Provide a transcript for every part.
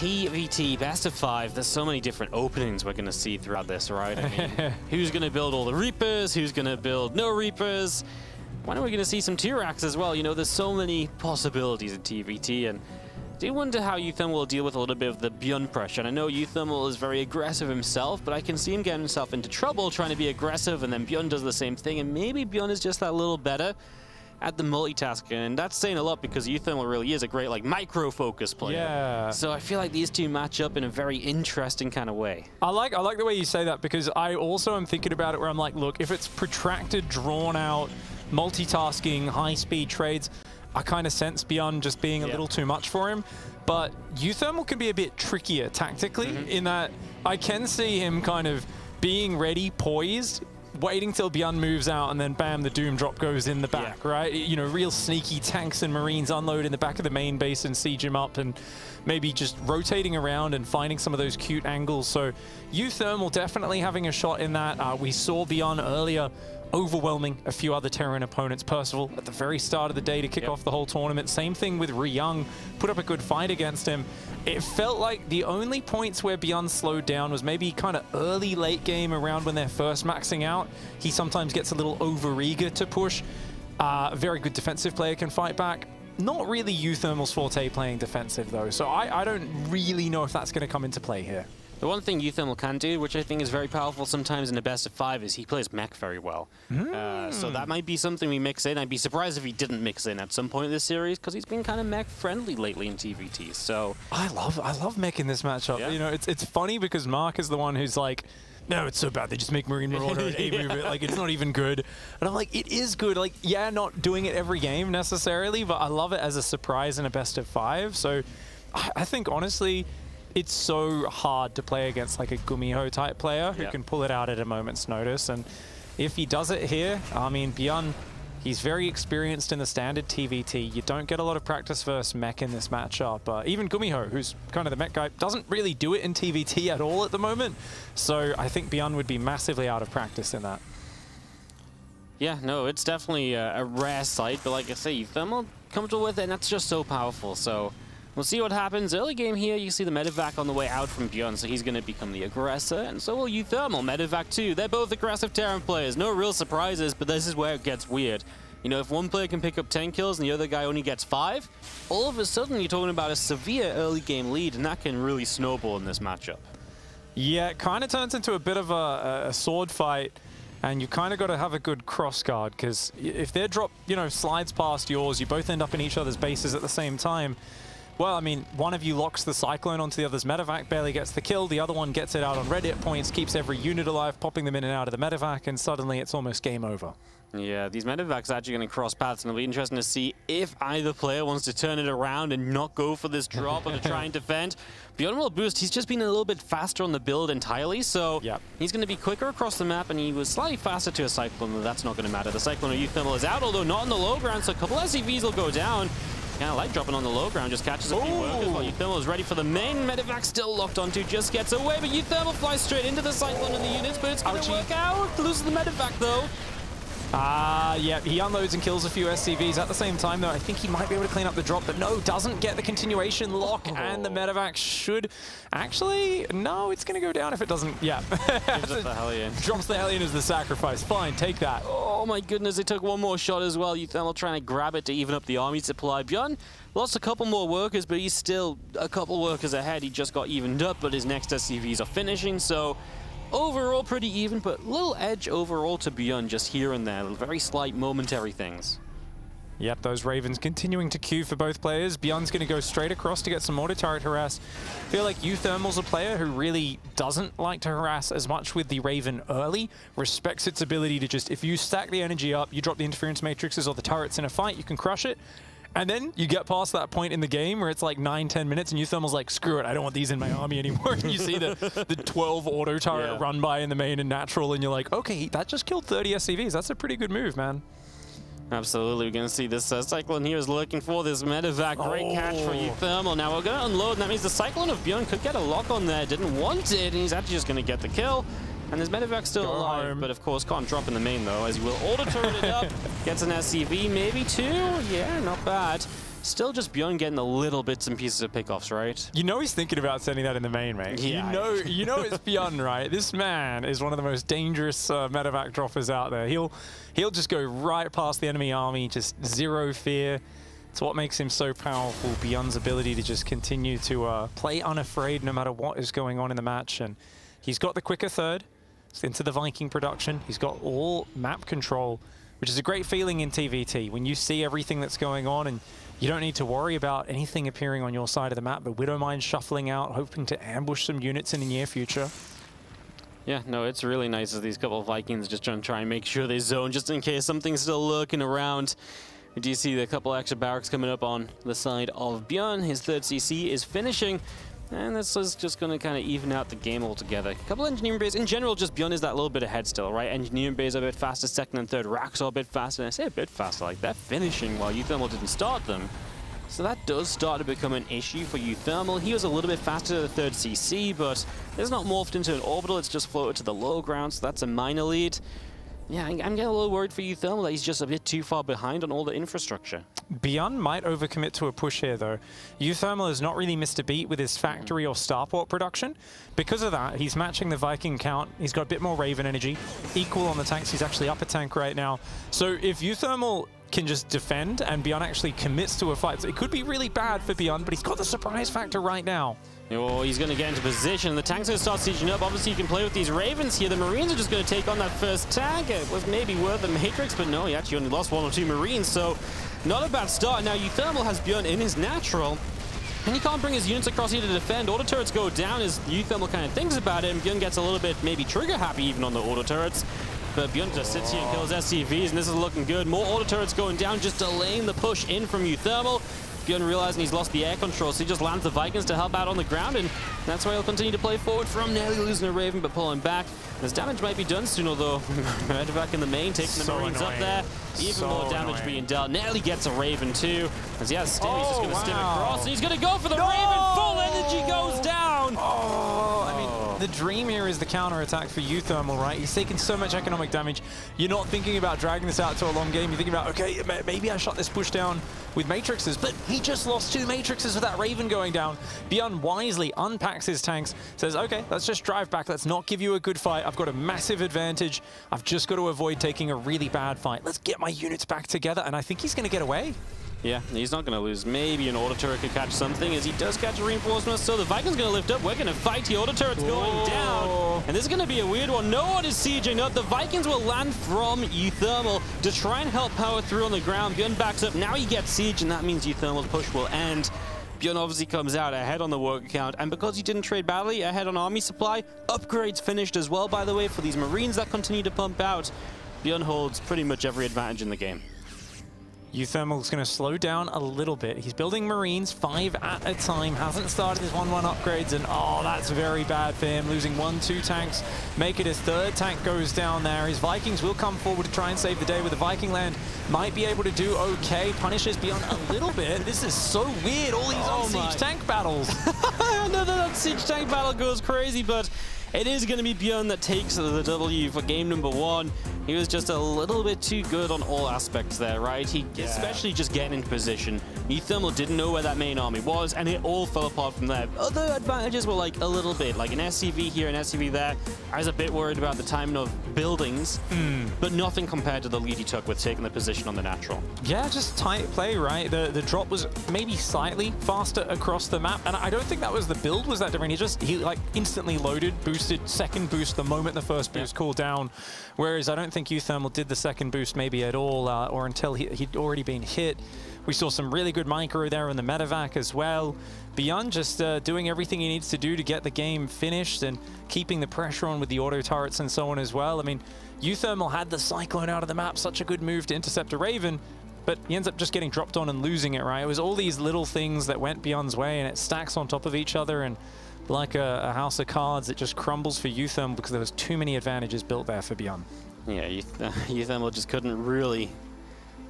TVT best of 5, there's so many different openings we're going to see throughout this, right? I mean, who's going to build all the Reapers? Who's going to build no Reapers? When are we going to see some T-Rax as well? You know, there's so many possibilities in TVT, and I do wonder how uThermal will deal with a little bit of the ByuN pressure. And I know uThermal is very aggressive himself, but I can see him getting himself into trouble trying to be aggressive, and then ByuN does the same thing, and maybe ByuN is just that little better at the multitasking, and that's saying a lot because uThermal really is a great like micro-focus player. Yeah. So I feel like these two match up in a very interesting kind of way. I like the way you say that, because I also am thinking about it where I'm like, look, if it's protracted, drawn out, multitasking, high-speed trades, I kind of sense ByuN just being a little too much for him. But uThermal can be a bit trickier tactically in that I can see him kind of being ready, poised, waiting till ByuN moves out, and then bam, the Doom drop goes in the back, right? You know, real sneaky tanks and Marines unload in the back of the main base and siege him up, and maybe just rotating around and finding some of those cute angles. So uThermal definitely having a shot in that. We saw ByuN earlier overwhelming a few other Terran opponents. Percival at the very start of the day to kick off the whole tournament. Same thing with Ryung, put up a good fight against him. It felt like the only points where ByuN slowed down was maybe kind of early, late game around when they're first maxing out. He sometimes gets a little over-eager to push. A very good defensive player can fight back. Not really uThermal's forte playing defensive though, so I don't really know if that's going to come into play here. The one thing uThermal can do, which I think is very powerful sometimes in the best of 5, is he plays mech very well. So that might be something we mix in. I'd be surprised if he didn't mix in at some point in this series, because he's been kind of mech friendly lately in TVT. So I love mech in this matchup. Yeah. You know, it's funny because Mark is the one who's like, no, it's so bad. They just make Marine Marauder and A-move it. Like, it's not even good. And I'm like, it is good. Like, yeah, not doing it every game necessarily, but I love it as a surprise in a best of 5. So I think, honestly, it's so hard to play against like a Gumiho type player who can pull it out at a moment's notice. And if he does it here, I mean, ByuN, he's very experienced in the standard TVT. You don't get a lot of practice versus mech in this matchup. Even Gumiho, who's kind of the mech guy, doesn't really do it in TVT at all at the moment. So I think ByuN would be massively out of practice in that. yeah, no, it's definitely a rare sight, but like I say, uThermal comfortable with it, and that's just so powerful. So we'll see what happens. Early game here, you see the medevac on the way out from ByuN, so he's going to become the aggressor, and so will uThermal. Medevac too. They're both aggressive Terran players. No real surprises, but this is where it gets weird. You know, if one player can pick up 10 kills and the other guy only gets 5, all of a sudden you're talking about a severe early game lead, and that can really snowball in this matchup. Yeah, it kind of turns into a bit of a sword fight, and you kind of got to have a good cross guard, because if their drop, you know, slides past yours, you both end up in each other's bases at the same time. Well, I mean, one of you locks the Cyclone onto the other's medevac, barely gets the kill. The other one gets it out on red hit points, keeps every unit alive, popping them in and out of the medevac, and suddenly it's almost game over. Yeah, these medevacs are actually going to cross paths, and it'll be interesting to see if either player wants to turn it around and not go for this drop or to try and defend. ByuN will boost. He's just been a little bit faster on the build entirely, so he's going to be quicker across the map, and he was slightly faster to a Cyclone, but that's not going to matter. The Cyclone of uThermal is out, although not on the low ground, so a couple SCVs will go down. Kind of like dropping on the low ground, just catches a few workers while uThermal is ready for the main. Medevac still locked onto, just gets away, but uThermal flies straight into the Cyclone and the units, but it's going to work out. Loses the Medevac though. Yeah, he unloads and kills a few SCVs. At the same time, though, I think he might be able to clean up the drop, but no, doesn't get the continuation lock, and the medevac should... Actually, no, it's going to go down if it doesn't... Yeah. Gives up the Hellion. Drops the Hellion as the sacrifice. Fine, take that. Oh my goodness, they took one more shot as well. uThermal trying to grab it to even up the army supply. ByuN lost a couple more workers, but he's still a couple workers ahead. He just got evened up, but his next SCVs are finishing, so... Overall, pretty even, but little edge overall to ByuN just here and there. Very slight momentary things. Yep, those Ravens continuing to queue for both players. ByuN's going to go straight across to get some auto turret harass. I feel like uThermal's a player who really doesn't like to harass as much with the Raven early. Respects its ability to just, if you stack the energy up, you drop the interference matrices or the turrets in a fight, you can crush it. And then you get past that point in the game where it's like 9-10 minutes and uThermal's like, screw it, I don't want these in my army anymore. And you see the 12 auto turret run by in the main and natural, and you're like, okay, that just killed 30 SCVs. That's a pretty good move, man. Absolutely, we're going to see this Cyclone here is looking for this medevac. Great catch for uThermal. Now we're going to unload, and that means the Cyclone of ByuN could get a lock on there. Didn't want it, and he's actually just going to get the kill. And his medevac still alive, but of course can't drop in the main though, as he will auto turret it up. Gets an SCV, maybe 2. Yeah, not bad. Still just ByuN getting the little bits and pieces of pickoffs, right? You know he's thinking about sending that in the main, mate. Yeah. You know it's ByuN, right? This man is one of the most dangerous medevac droppers out there. He'll just go right past the enemy army, just zero fear. It's what makes him so powerful, ByuN's ability to just continue to play unafraid no matter what is going on in the match. And he's got the quicker third into the Viking production. He's got all map control, which is a great feeling in TVT when you see everything that's going on and you don't need to worry about anything appearing on your side of the map. The Widowmine shuffling out, hoping to ambush some units in the near future. Yeah, no, it's really nice as these couple of Vikings just try and make sure they zone just in case something's still lurking around. We do see the couple extra barracks coming up on the side of ByuN. His third CC is finishing. And this is just going to kind of even out the game altogether. A couple engineering bays. In general, just ByuN is that little bit ahead still, right? Engineering bays are a bit faster, second and third racks are a bit faster. And I say a bit faster, like they're finishing while uThermal didn't start them. So that does start to become an issue for uThermal. He was a little bit faster to the third CC, but it's not morphed into an orbital. It's just floated to the low ground, so that's a minor lead. Yeah, I'm getting a little worried for uThermal that he's just a bit too far behind on all the infrastructure. ByuN might overcommit to a push here, though. uThermal has not really missed a beat with his factory or starport production. Because of that, he's matching the Viking count. He's got a bit more Raven energy, equal on the tanks. He's actually up a tank right now. So if uThermal can just defend and ByuN actually commits to a fight, so it could be really bad for ByuN, but he's got the surprise factor right now. Oh, he's going to get into position. The tank's going to start sieging up. Obviously, you can play with these Ravens here. The Marines are just going to take on that first tank. It was maybe worth the Matrix, but no, he actually only lost 1 or 2 Marines, so not a bad start. Now, uThermal has ByuN in his natural, and he can't bring his units across here to defend. Auto turrets go down as uThermal kind of thinks about it, and ByuN gets a little bit maybe trigger happy even on the auto turrets. But ByuN just sits here and kills SCVs, and this is looking good. More auto turrets going down, just delaying the push in from uThermal. ByuN realizing he's lost the air control, so he just lands the Vikings to help out on the ground, and that's why he'll continue to play forward from nearly losing a Raven, but pulling back. His damage might be done soon, although medevac in the main, taking the Marines up there. Even more damage being dealt. Nearly gets a Raven too, as he has stim, he's just going to stim across, and he's going to go for the Raven. Full energy goes down. I mean, the dream here is the counter-attack for uThermal, right? He's taking so much economic damage. You're not thinking about dragging this out to a long game. You're thinking about, okay, maybe I shot this push down with Matrixes, but he just lost 2 Matrixes with that Raven going down. ByuN wisely unpacks his tanks, says, okay, let's just drive back. Let's not give you a good fight. I've got a massive advantage. I've just got to avoid taking a really bad fight. Let's get my units back together, and I think he's going to get away. Yeah, he's not going to lose. Maybe an auto turret could catch something, as he does catch a reinforcement. So the Vikings going to lift up. We're going to fight. The auto turret's going down. And this is going to be a weird one. No one is sieging up. The Vikings will land from uThermal to try and help power through on the ground. ByuN backs up. Now he gets siege, and that means uThermal's push will end. ByuN obviously comes out ahead on the work account, and because he didn't trade badly, ahead on army supply. Upgrades finished as well, by the way, for these Marines that continue to pump out. ByuN holds pretty much every advantage in the game. uThermal's going to slow down a little bit. He's building Marines 5 at a time, hasn't started his 1-1 upgrades, and oh, that's very bad for him, losing 1-2 tanks. Make it his 3rd tank goes down there. His Vikings will come forward to try and save the day with the Viking land. Might be able to do okay. Punishes ByuN a little bit. This is so weird, all these siege tank battles. No, that siege tank battle goes crazy, but it is going to be ByuN that takes the W for game number 1. He was just a little bit too good on all aspects there, right? Especially just getting into position. uThermal didn't know where that main army was, and it all fell apart from there. Other advantages were like a little bit, like an SCV here, an SCV there. I was a bit worried about the timing of buildings, but nothing compared to the lead he took with taking the position on the natural. Yeah, just tight play, right? The drop was maybe slightly faster across the map, and I don't think that was the build was that different. He like instantly loaded, boosted, second boost the moment the first boost cooled down, whereas I don't think uThermal did the second boost maybe at all, or until he'd already been hit. We saw some really good micro there in the medevac as well. ByuN just doing everything he needs to do to get the game finished and keeping the pressure on with the auto turrets and so on as well. I mean, uThermal had the Cyclone out of the map, such a good move to intercept a Raven, but he ends up just getting dropped on and losing it, right? It was all these little things that went ByuN's way, and it stacks on top of each other, and like a house of cards, it just crumbles for uThermal because there was too many advantages built there for ByuN. Yeah, uThermal just couldn't really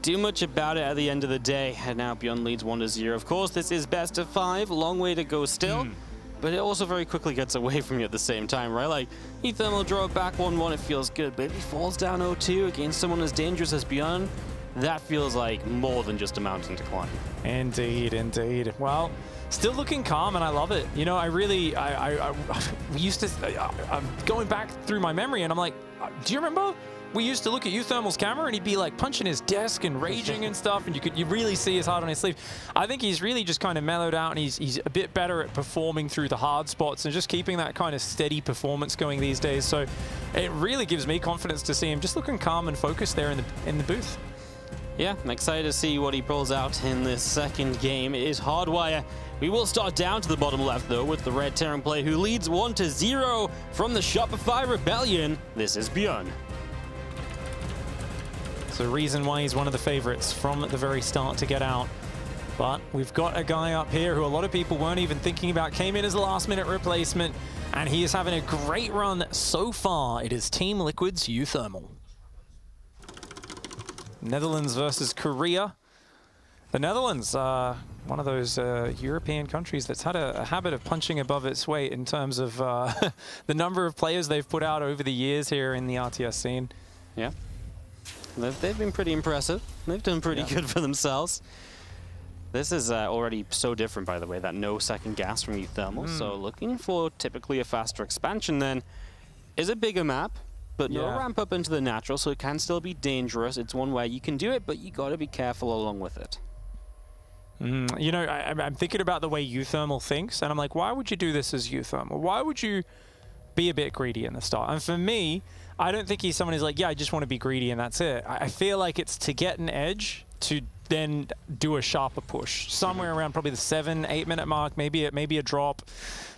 do much about it at the end of the day, and now ByuN leads 1-0. Of course, this is best of 5, long way to go still, but it also very quickly gets away from you at the same time, right? Like, uThermal drove back 1-1, it feels good, but if he falls down 0-2 against someone as dangerous as ByuN, that feels like more than just a mountain to climb. Indeed, indeed. Well, still looking calm, and I love it. You know, we used to, I'm going back through my memory, and I'm like, do you remember? We used to look at uThermal's camera, and he'd be like punching his desk and raging and stuff, and you really see his heart on his sleeve. I think he's really just kind of mellowed out, and he's a bit better at performing through the hard spots and just keeping that kind of steady performance going these days. So it really gives me confidence to see him just looking calm and focused there in the booth. Yeah, I'm excited to see what he pulls out in this second game. It is Hardwire. We will start down to the bottom left, though, with the red Terran player who leads 1-0 from the Shopify Rebellion. This is ByuN. The reason why he's one of the favorites from the very start to get out. But we've got a guy up here who a lot of people weren't even thinking about, came in as a last-minute replacement, and he is having a great run so far. It is Team Liquid's uThermal. Netherlands versus Korea. The Netherlands, one of those European countries that's had a habit of punching above its weight in terms of the number of players they've put out over the years here in the RTS scene. Yeah. They've been pretty impressive. They've done pretty good for themselves. This is already so different, by the way, that no second gas from uThermal. So looking for typically a faster expansion then is a bigger map, but no ramp up into the natural, so it can still be dangerous. It's one where you can do it, but you got to be careful along with it. You know, I'm thinking about the way uThermal thinks, and I'm like, why would you do this as uThermal? Why would you be a bit greedy in the start? And for me, I don't think he's someone who's like, yeah, I just want to be greedy and that's it. I feel like it's to get an edge to then do a sharper push. Somewhere around probably the 7-8 minute mark, maybe a drop,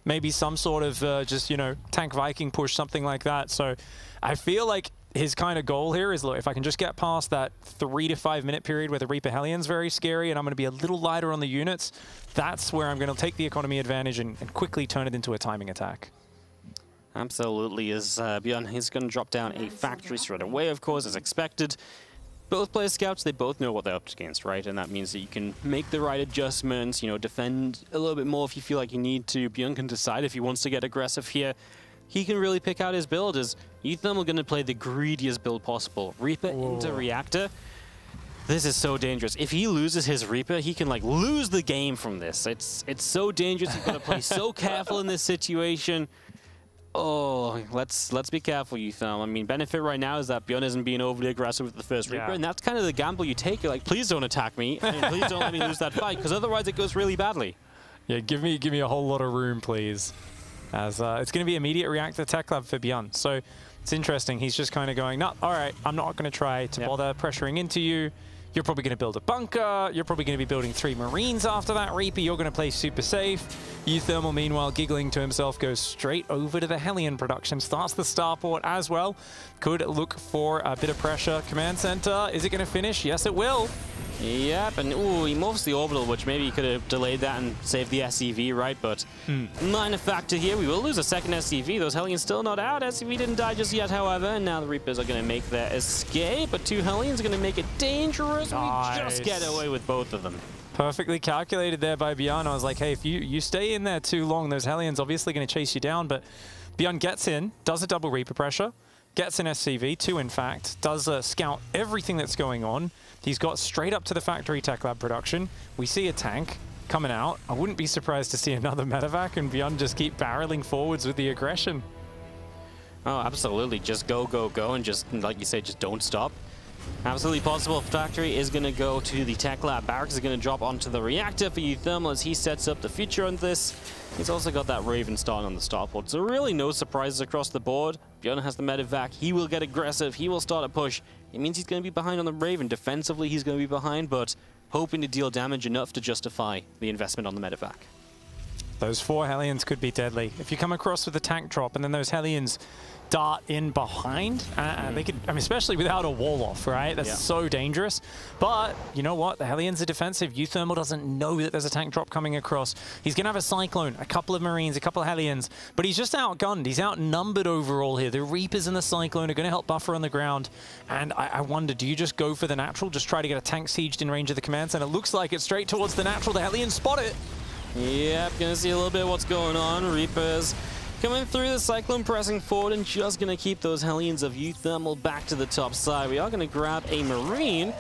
maybe some sort of just, you know, tank Viking push, something like that. So I feel like his kind of goal here is, look, if I can just get past that 3 to 5 minute period where the Reaper Hellion's very scary and I'm going to be a little lighter on the units, that's where I'm going to take the economy advantage and quickly turn it into a timing attack. Absolutely, as ByuN, he's going to drop down a factory straight away, of course, as expected. Both player scouts, they both know what they're up against, right? And that means that you can make the right adjustments, you know, defend a little bit more if you feel like you need to. ByuN can decide if he wants to get aggressive here. He can really pick out his build. As uThermal going to play the greediest build possible. Reaper into Reactor. This is so dangerous. If he loses his Reaper, he can like lose the game from this. It's so dangerous. You've got to play so careful in this situation. Oh, let's be careful, uThermal. I mean, benefit right now is that ByuN isn't being overly aggressive with the first Reaper, and that's kind of the gamble you take. You're like, please don't attack me, and please don't let me lose that fight, because otherwise it goes really badly. Yeah, give me a whole lot of room, please. As it's going to be immediate reactor tech lab for ByuN. So it's interesting. He's just kind of going, no, all right, I'm not going to try to bother pressuring into you. You're probably going to build a bunker. You're probably going to be building 3 Marines after that Reaper. You're going to play super safe. uThermal, meanwhile, giggling to himself, goes straight over to the Hellion production. Starts the starport as well. Could look for a bit of pressure. Command center, is it going to finish? Yes, it will. Yep, and ooh, he morphs the orbital, which maybe he could have delayed that and saved the SCV, right? But minor factor here, we will lose a second SCV. Those Hellions still not out. SCV didn't die just yet, however, and now the Reapers are going to make their escape, but 2 Hellions are going to make it dangerous. Nice. We just get away with both of them. Perfectly calculated there by ByuN. I was like, hey, if you stay in there too long, those Hellions obviously going to chase you down, but ByuN gets in, does a double Reaper pressure, gets an SCV, 2 in fact, does scout everything that's going on. He's got straight up to the factory tech lab production. We see a tank coming out. I wouldn't be surprised to see another medevac and ByuN just keep barreling forwards with the aggression. Oh, absolutely. Just go, go, go, and just, like you say, just don't stop. Absolutely possible. Factory is going to go to the tech lab. Barracks is going to drop onto the reactor for uThermal as he sets up the future on this. He's also got that Raven starting on the starport. So really no surprises across the board. ByuN has the medevac. He will get aggressive. He will start a push. It means he's going to be behind on the Raven. Defensively, he's going to be behind, but hoping to deal damage enough to justify the investment on the medevac. Those 4 Hellions could be deadly. If you come across with a tank drop and then those Hellions dart in behind, they could, I mean, especially without a wall off, right? That's so dangerous. But you know what? The Hellions are defensive. uThermal doesn't know that there's a tank drop coming across. He's going to have a Cyclone, a couple of Marines, a couple of Hellions, but he's just outgunned. He's outnumbered overall here. The Reapers and the Cyclone are going to help buffer on the ground. And I wonder, do you just go for the natural? Just try to get a tank sieged in range of the command center? Looks like it's straight towards the natural. The Hellions spot it. Yep, gonna see a little bit of what's going on. Reapers coming through, the Cyclone pressing forward and just gonna keep those Hellions of uThermal back to the top side. We are gonna grab a Marine.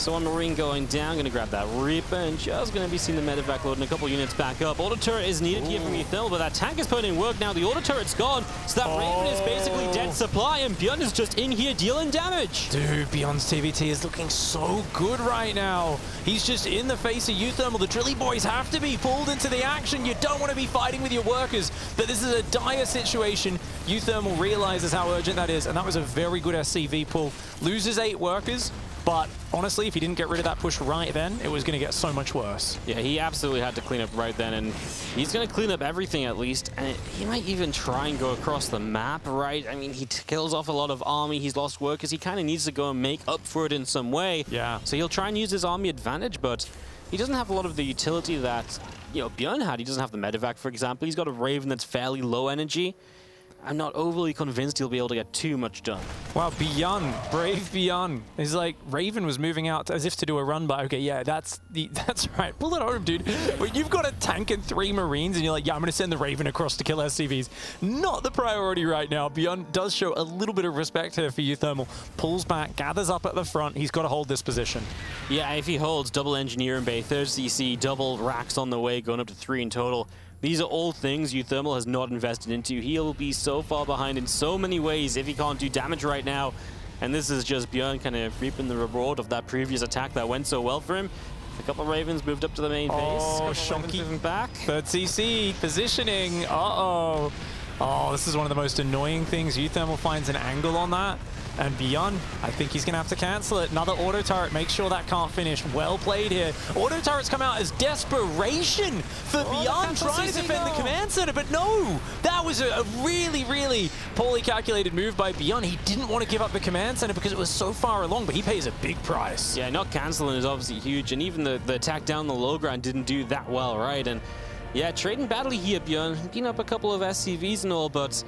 So one Marine going down, going to grab that Reaper, and just going to be seeing the medevac loading a couple units back up. Auto turret is needed here from uThermal, but that tank is putting in work now. The auto turret's gone, so that Raven is basically dead supply, and ByuN is just in here dealing damage. Dude, ByuN's TVT is looking so good right now. He's just in the face of uThermal. The Drilly boys have to be pulled into the action. You don't want to be fighting with your workers, but this is a dire situation. uThermal realizes how urgent that is, and that was a very good SCV pull. Loses 8 workers. But honestly, if he didn't get rid of that push right then, it was going to get so much worse. Yeah, he absolutely had to clean up right then, and he's going to clean up everything at least. And he might even try and go across the map, right? I mean, he kills off a lot of army. He's lost workers. He kind of needs to go and make up for it in some way. Yeah. So he'll try and use his army advantage, but he doesn't have a lot of the utility that, you know, ByuN had. He doesn't have the medevac, for example. He's got a Raven that's fairly low energy. I'm not overly convinced he'll be able to get too much done. Wow, ByuN, brave ByuN. It's like Raven was moving out as if to do a run, but okay, yeah, that's right. Pull it home, dude. When you've got a tank and 3 Marines and you're like, yeah, I'm going to send the Raven across to kill SCVs. Not the priority right now. ByuN does show a little bit of respect here for uThermal. Pulls back, gathers up at the front. He's got to hold this position. Yeah, if he holds double engineer in bay, 3rd CC, double racks on the way, going up to 3 in total. These are all things uThermal has not invested into. He'll be so far behind in so many ways if he can't do damage right now. And this is just ByuN kind of reaping the reward of that previous attack that went so well for him. A couple of Ravens moved up to the main base. Oh, Shonky moving back. 3rd CC, positioning. Uh-oh. Oh, this is one of the most annoying things. uThermal finds an angle on that. And ByuN, I think he's going to have to cancel it. Another auto turret, make sure that can't finish. Well played here. Auto turrets come out as desperation for ByuN trying to defend the command center, but no! That was a really, really poorly calculated move by ByuN. He didn't want to give up the command center because it was so far along, but he pays a big price. Yeah, not canceling is obviously huge, and even the attack down the low ground didn't do that well, right? And yeah, trading badly here, ByuN. Beating up a couple of SCVs and all, but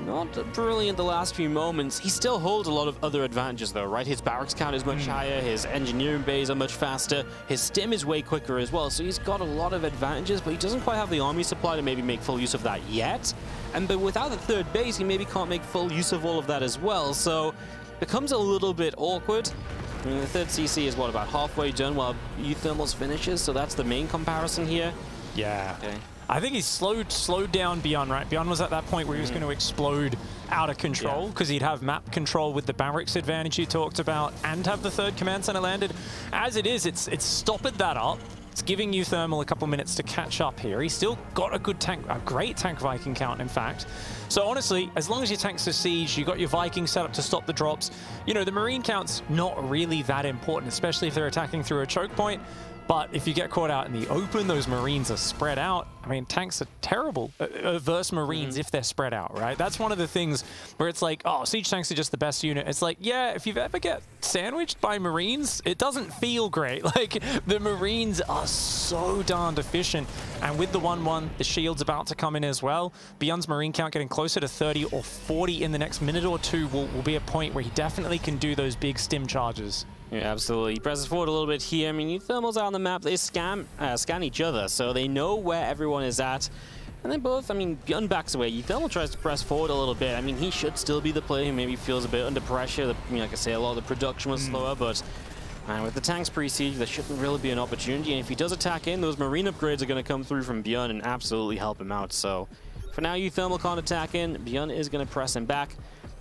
not brilliant the last few moments. He still holds a lot of other advantages though, right? His barracks count is much higher, his engineering bays are much faster, his stim is way quicker as well, so he's got a lot of advantages, but he doesn't quite have the army supply to maybe make full use of that yet. But without the 3rd base, he maybe can't make full use of all of that as well, so becomes a little bit awkward. I mean, the 3rd CC is what, about halfway done while uThermal's finishes, so that's the main comparison here. Yeah. Okay. I think he's slowed down ByuN, right? ByuN was at that point where he was going to explode out of control because he'd have map control with the barracks advantage you talked about and have the 3rd command center landed. As it is, it's stopped that up. It's giving uThermal a couple minutes to catch up here. He's still got a good tank, a great tank Viking count, in fact. So honestly, as long as your tanks are siege, you got your Vikings set up to stop the drops, you know, the Marine count's not really that important, especially if they're attacking through a choke point. But if you get caught out in the open, those Marines are spread out. I mean, tanks are terrible versus Marines if they're spread out, right? That's one of the things where it's like, oh, siege tanks are just the best unit. It's like, yeah, if you've ever get sandwiched by Marines, it doesn't feel great. Like, the Marines are so darned efficient. And with the 1-1, the shield's about to come in as well. ByuN's Marine count getting closer to 30 or 40 in the next minute or two will be a point where he definitely can do those big stim charges. Yeah, absolutely. He presses forward a little bit here. I mean, uThermal's out on the map. They scan each other, so they know where everyone is at. And then both, I mean, ByuN backs away. uThermal tries to press forward a little bit. I mean, he should still be the player who maybe feels a bit under pressure. I mean, like I say, a lot of the production was slower, but with the tanks pre-siege, there shouldn't really be an opportunity. And if he does attack in, those Marine upgrades are going to come through from ByuN and absolutely help him out. So for now, uThermal can't attack in. ByuN is going to press him back.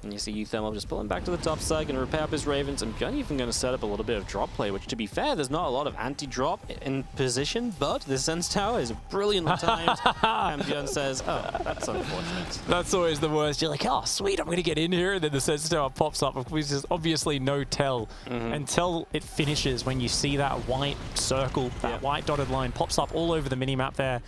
And you see uThermal just pulling back to the top side, going to repair up his Ravens, and ByuN even going to set up a little bit of drop play, which, to be fair, there's not a lot of anti-drop in position, but this Sense Tower is brilliantly timed, and ByuN says, oh, that's unfortunate. That's always the worst. You're like, oh, sweet, I'm going to get in here, and then the Sense Tower pops up, which is obviously no tell until it finishes when you see that white circle, that white dotted line pops up all over the minimap there.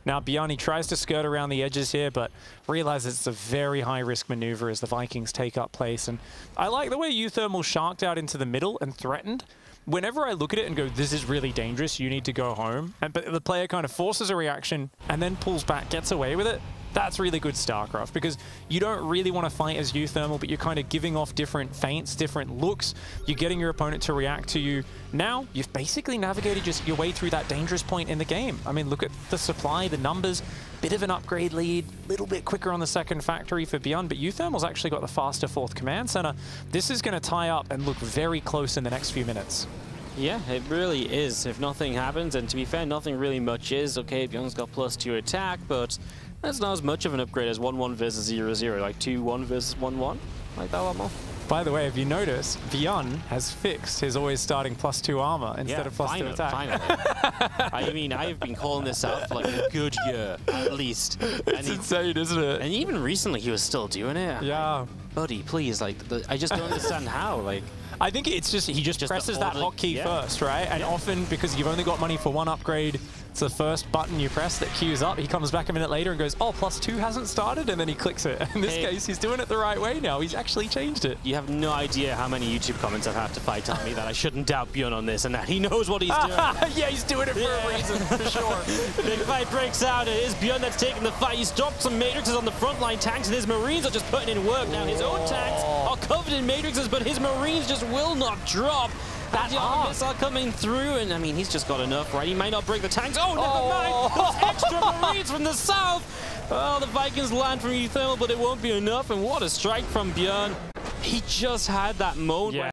Now, ByuN, he tries to skirt around the edges here, but realizes it's a very high-risk maneuver as the Vikings take up place. And I like the way uThermal sharked out into the middle and threatened. Whenever I look at it and go, this is really dangerous, you need to go home, but the player kind of forces a reaction and then pulls back, gets away with it, that's really good StarCraft, because you don't really want to fight as uThermal, but you're kind of giving off different feints, different looks. You're getting your opponent to react to you. Now, you've basically navigated just your way through that dangerous point in the game. I mean, look at the supply, the numbers, bit of an upgrade lead, little bit quicker on the second factory for ByuN, but uThermal's actually got the faster 4th command center. This is going to tie up and look very close in the next few minutes. Yeah, it really is. If nothing happens, and to be fair, nothing really much is. Okay, ByuN's got +2 attack, but that's not as much of an upgrade as 1-1 versus 0-0, like 2-1 versus 1-1. Like that a lot more. By the way, if you notice, ByuN has fixed his always starting +2 armor instead of +2 attack. Finally. I mean, I've been calling this out for like a good year, at least. It's insane, isn't it? And even recently, he was still doing it. Yeah. Buddy, please, like, I just don't understand how, like. I think it's just, he just presses that hotkey first, right? And often, because you've only got money for one upgrade, it's the first button you press that queues up. He comes back a minute later and goes, oh, +2 hasn't started, and then he clicks it. In this case, he's doing it the right way now. He's actually changed it. You have no idea how many YouTube comments I've had to fight tell me that I shouldn't doubt ByuN on this and that he knows what he's doing. Yeah, he's doing it for a reason, for sure. Big fight breaks out. It is ByuN that's taking the fight. He stopped some matrices on the front line tanks, and his Marines are just putting in work. Now, his own tanks are covered in matrices, but his Marines just will not drop. That's the armor missile coming through, and I mean, he's just got enough, right? He might not break the tanks. Oh, never mind. Those extra Marines from the south. Well, the Vikings land from uThermal, but it won't be enough. And what a strike from ByuN. He just had that mode where